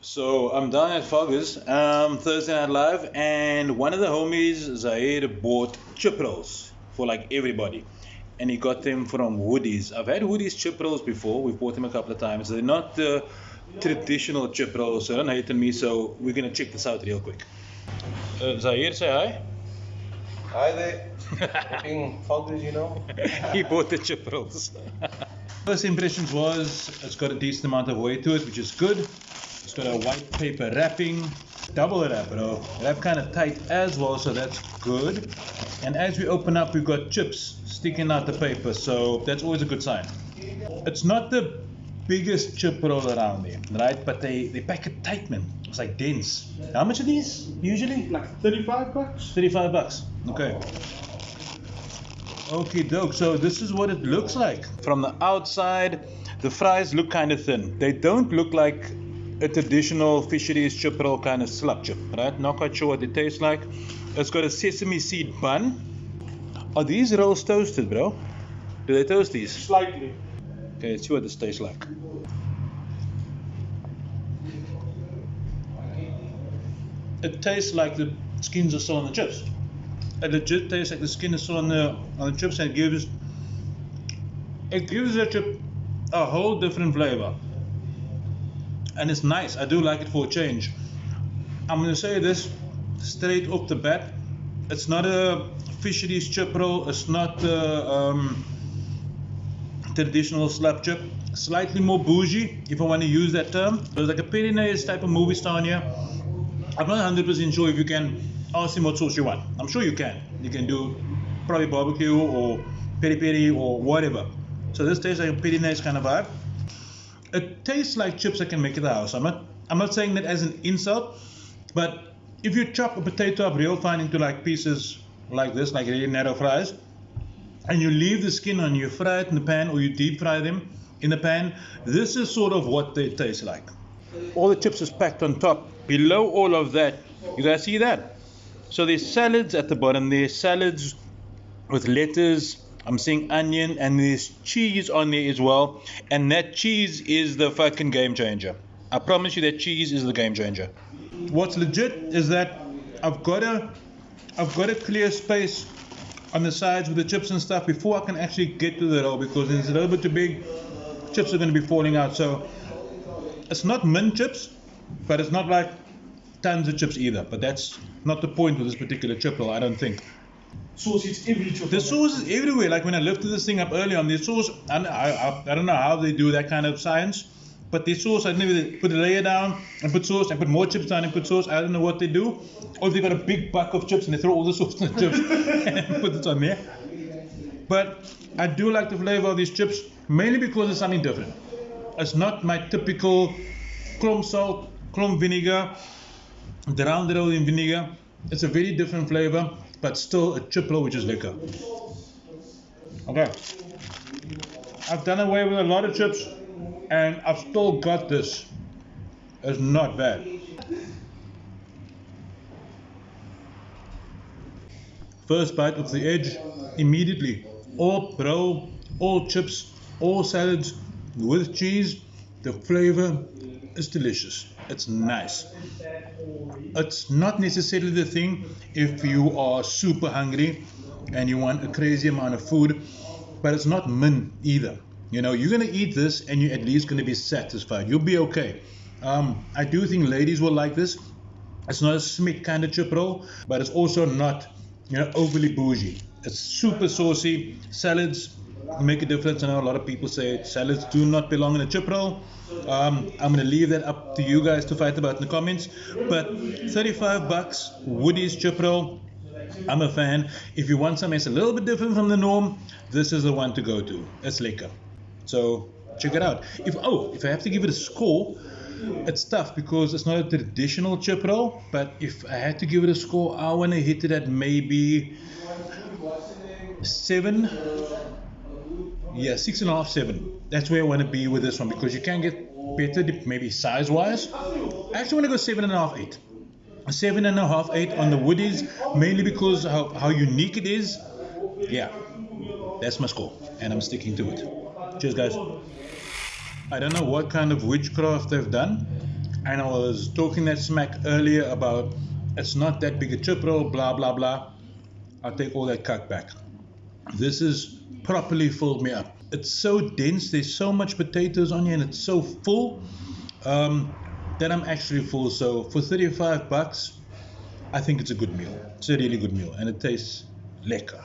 So I'm down at Foggers, Thursday Night Live, and one of the homies, Zahir, bought chip rolls for like everybody, and he got them from Woodies. I've had Woodies chip rolls before. We've bought them a couple of times. They're not the traditional chip rolls, so don't hate on me. So we're gonna check this out real quick. Zahir, say hi. Hi there. Fucking Foggers, you know. He bought the chip rolls. First impressions was it's got a decent amount of weight to it, which is good. It's got a white paper wrapping, double wrap, bro. Wrap kind of tight as well, so that's good. And as we open up, we've got chips sticking out the paper, so that's always a good sign. It's not the biggest chip roll around there, right? But they pack it tight, man. It's like dense. How much are these usually? Like 35 bucks. 35 bucks. Okay. Okay, doke. So this is what it looks like. From the outside, the fries look kind of thin. They don't look like a traditional fisheries chip roll kind of slab chip, right? Not quite sure what it tastes like. It's got a sesame seed bun. Are these rolls toasted, bro? Do they toast these? Slightly. Okay, let's see what this tastes like. It tastes like the skins are still on the chips. It legit tastes like the skin is still on the chips, and it gives the chip a whole different flavor. And it's nice. I do like it for a change. I'm gonna say this straight off the bat. It's not a fisheries chip roll. It's not the traditional slab chip. Slightly more bougie, if I want to use that term. So it's like a Pyrenees type of movie star here. I'm not 100% sure if you can ask him what sauce you want. I'm sure you can. You can do probably barbecue or peri peri or whatever. So this tastes like a Pyrenees kind of vibe. It tastes like chips I can make at the house. I'm not saying that as an insult, but if you chop a potato up real fine into like pieces like this, like really narrow fries, and you leave the skin on, you fry it in the pan or you deep fry them in the pan, this is sort of what they taste like. All the chips is packed on top. Below all of that, you guys see that? So there's salads at the bottom. There's salads with lettuce. I'm seeing onion, and there's cheese on there as well. And that cheese is the fucking game changer. I promise you that cheese is the game changer. What's legit is that I've got a clear space on the sides with the chips and stuff before I can actually get to the roll, because it's a little bit too big. Chips are going to be falling out. So it's not mint chips, but it's not like tons of chips either. But that's not the point with this particular chip roll, I don't think. Sauce is every chip. The sauce is everywhere. Like when I lifted this thing up earlier on, the sauce, I don't know how they do that kind of science, but the sauce, I never put a layer down and put sauce and put more chips down and put sauce. I don't know what they do. Or if they got a big buck of chips and they throw all the sauce in the chips and put it on there. But I do like the flavor of these chips, mainly because it's something different. It's not my typical clom salt, clom vinegar, drown the roll in vinegar. It's a very different flavor, but still a chip roll which is liquor. Okay. I've done away with a lot of chips and I've still got this. It's not bad. First bite of the edge, immediately. All roll, all chips, all salads with cheese. The flavor is delicious. It's nice. It's not necessarily the thing if you are super hungry and you want a crazy amount of food, but it's not min either. You know, you're gonna eat this and you're at least gonna be satisfied. You'll be okay. I do think ladies will like this. It's not a Smith kind of chip roll, but it's also not, overly bougie. It's super saucy. Salads make a difference. I know a lot of people say salads do not belong in a chip roll. I'm going to leave that up to you guys to fight about in the comments. But 35 bucks, Woodies chip roll. I'm a fan. If you want something that's a little bit different from the norm, this is the one to go to. It's liquor. So check it out. If I have to give it a score, it's tough because it's not a traditional chip roll. But if I had to give it a score, I want to hit it at maybe 7. Yeah, 6.5, 7. That's where I want to be with this one, because you can get better, maybe size-wise. I actually want to go 7.5, 8. 7.5, 8 on the Woodies, mainly because how unique it is. Yeah, that's my score, and I'm sticking to it. Cheers, guys. I don't know what kind of witchcraft they've done. And I was talking that smack earlier about it's not that big a chip roll, blah blah blah. I'll take all that cut back. This is properly filled me up. It's so dense, there's so much potatoes on here, and it's so full that I'm actually full. So for 35 bucks, I think it's a good meal. It's a really good meal, and it tastes lekker.